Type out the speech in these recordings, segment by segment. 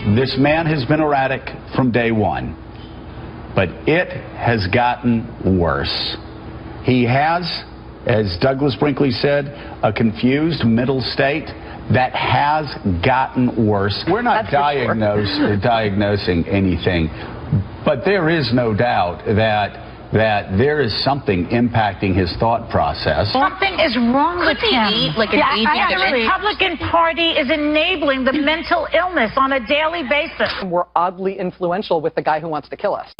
This man has been erratic from day one, but it has gotten worse. He has, as Douglas Brinkley said, a confused middle state that has gotten worse. We're not diagnosing anything, but there is no doubt that there is something impacting his thought process. Something is wrong with him. The Republican Party is enabling the mental illness on a daily basis. We're oddly influential with the guy who wants to kill us.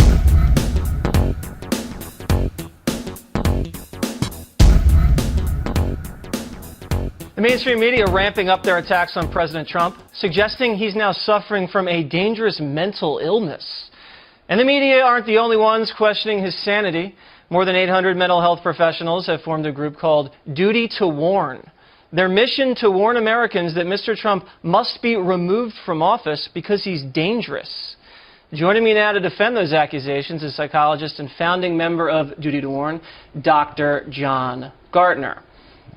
The mainstream media ramping up their attacks on President Trump, suggesting he's now suffering from a dangerous mental illness. And the media aren't the only ones questioning his sanity. More than 800 mental health professionals have formed a group called Duty to Warn. Their mission to warn Americans that Mr. Trump must be removed from office because he's dangerous. Joining me now to defend those accusations is psychologist and founding member of Duty to Warn, Dr. John Gartner.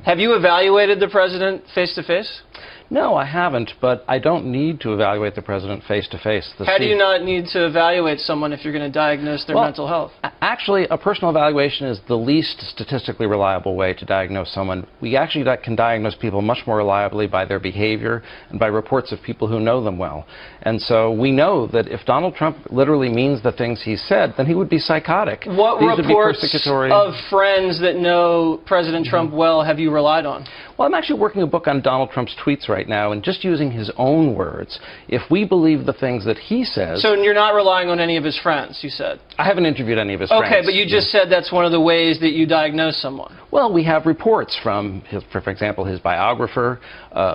Have you evaluated the president face-to-face? No, I haven't, but I don't need to evaluate the president face-to-face. How do you not need to evaluate someone if you're going to diagnose their mental health? Actually, a personal evaluation is the least statistically reliable way to diagnose someone. We actually can diagnose people much more reliably by their behavior and by reports of people who know them well. And so we know that if Donald Trump literally means the things he said, then he would be psychotic. What reports of friends that know President Trump well have you relied on? Well, I'm actually working a book on Donald Trump's tweets right now, and just using his own words, if we believe the things that he says... So you're not relying on any of his friends, you said? I haven't interviewed any of his friends. Okay, but you just said that's one of the ways that you diagnose someone. Well, we have reports from, for example, his biographer,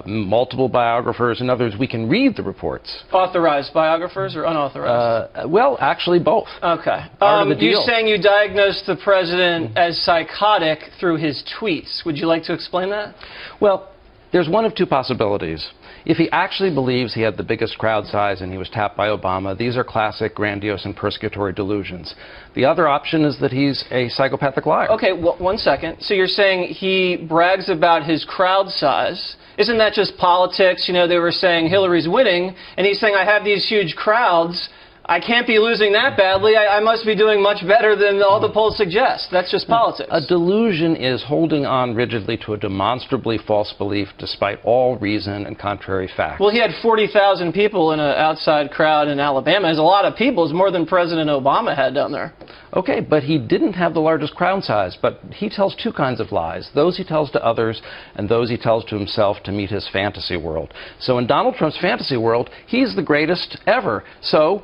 multiple biographers. In other words, we can read the reports. Authorized biographers or unauthorized? Well, actually both. Okay. You're saying you diagnosed the president as psychotic through his tweets. Would you like to explain that? Well, there's one of two possibilities. If he actually believes he had the biggest crowd size and he was tapped by Obama, these are classic grandiose and persecutory delusions. The other option is that he's a psychopathic liar. Okay, well, 1 second. So you're saying he brags about his crowd size. Isn't that just politics? You know, they were saying Hillary's winning, and he's saying I have these huge crowds. I can't be losing that badly. I must be doing much better than all the polls suggest. That's just politics. A delusion is holding on rigidly to a demonstrably false belief despite all reason and contrary fact. Well, he had 40,000 people in an outside crowd in Alabama. It's a lot of people. It's more than President Obama had down there. Okay, but he didn't have the largest crowd size. But he tells two kinds of lies. Those he tells to others and those he tells to himself to meet his fantasy world. So in Donald Trump's fantasy world, he's the greatest ever. So...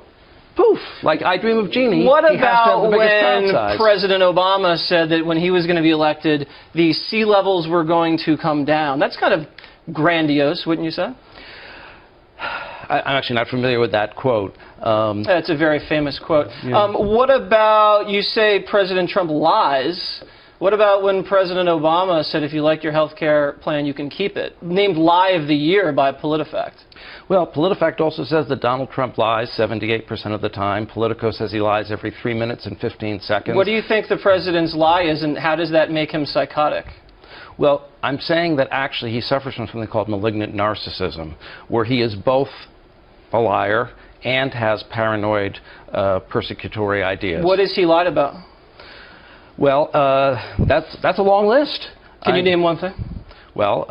poof, like I Dream of Jeannie. What about when President Obama said that when he was going to be elected, the sea levels were going to come down? That's kind of grandiose, wouldn't you say? I'm actually not familiar with that quote. That's a very famous quote. Yeah. What about, you say President Trump lies. What about when President Obama said if you like your health care plan, you can keep it? Named Lie of the Year by PolitiFact. Well, PolitiFact also says that Donald Trump lies 78% of the time. Politico says he lies every 3 minutes and 15 seconds. What do you think the president's lie is, and how does that make him psychotic? Well, I'm saying that actually he suffers from something called malignant narcissism, where he is both a liar and has paranoid, persecutory ideas. What has he lied about? Well, that's a long list. Can you name one thing? Well,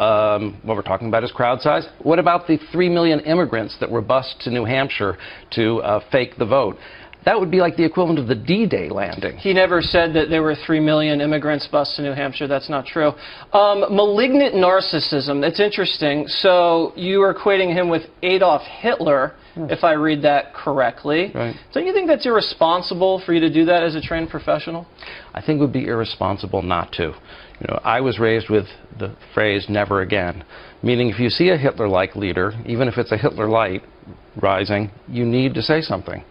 what we're talking about is crowd size. What about the 3 million immigrants that were bused to New Hampshire to fake the vote? That would be like the equivalent of the D-Day landing. He never said that there were 3 million immigrants bused to New Hampshire. That's not true. Malignant narcissism. That's interesting. So you are equating him with Adolf Hitler, if I read that correctly. Right. Don't you think that's irresponsible for you to do that as a trained professional? I think it would be irresponsible not to. You know, I was raised with the phrase "never again," meaning if you see a Hitler-like leader, even if it's a Hitler-light rising, you need to say something.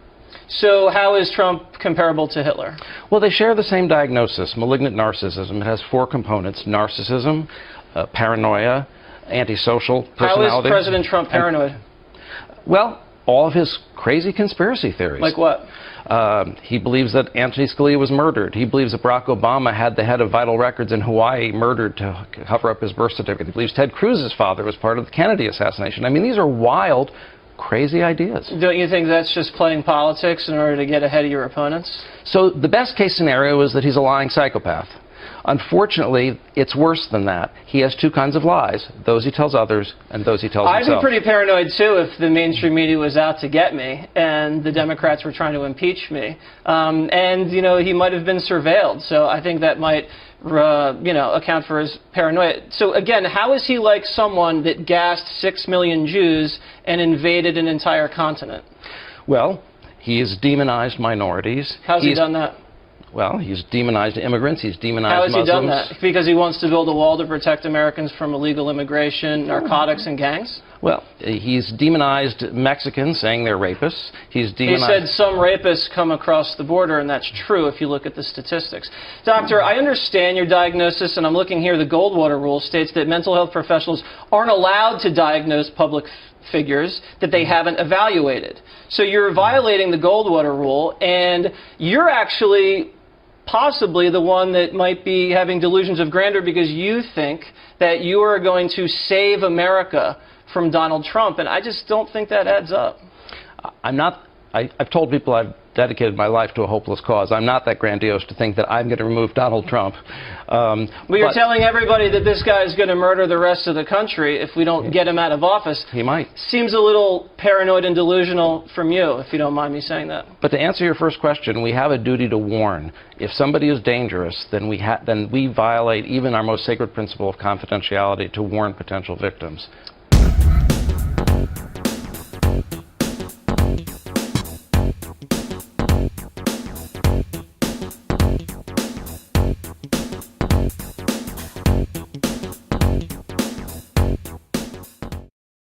So how is Trump comparable to Hitler? Well, they share the same diagnosis, malignant narcissism. It has 4 components: narcissism, paranoia, antisocial personality. How is President Trump paranoid? Well, all of his crazy conspiracy theories. Like what? He believes that Anthony Scalia was murdered. He believes that Barack Obama had the head of Vital Records in Hawaii murdered to cover up his birth certificate. He believes Ted Cruz's father was part of the Kennedy assassination. I mean, these are wild, crazy ideas. Don't you think that's just playing politics in order to get ahead of your opponents? So the best case scenario is that he's a lying psychopath. Unfortunately, it's worse than that. He has two kinds of lies, those he tells others and those he tells himself. I'd be pretty paranoid, too, if the mainstream media was out to get me and the Democrats were trying to impeach me. And, you know, he might have been surveilled. So I think that might, you know, account for his paranoia. So, again, how is he like someone that gassed 6 million Jews and invaded an entire continent? Well, he has demonized minorities. How's he done that? Well, he's demonized immigrants, he's demonized How has Muslims. he done that? Because he wants to build a wall to protect Americans from illegal immigration, narcotics, and gangs? Well, he's demonized Mexicans, saying they're rapists. He said some rapists come across the border, and that's true if you look at the statistics. Doctor, I understand your diagnosis, and I'm looking here. The Goldwater Rule states that mental health professionals aren't allowed to diagnose public figures that they haven't evaluated. So you're violating the Goldwater Rule, and you're actually possibly the one that might be having delusions of grandeur because you think that you are going to save America from Donald Trump, and I just don't think that adds up. I've told people I've dedicated my life to a hopeless cause. I'm not that grandiose to think that I'm going to remove Donald Trump. Well, you're telling everybody that this guy is going to murder the rest of the country if we don't get him out of office. He might. Seems a little paranoid and delusional from you, if you don't mind me saying that. But to answer your first question, we have a duty to warn. If somebody is dangerous, then we violate even our most sacred principle of confidentiality to warn potential victims.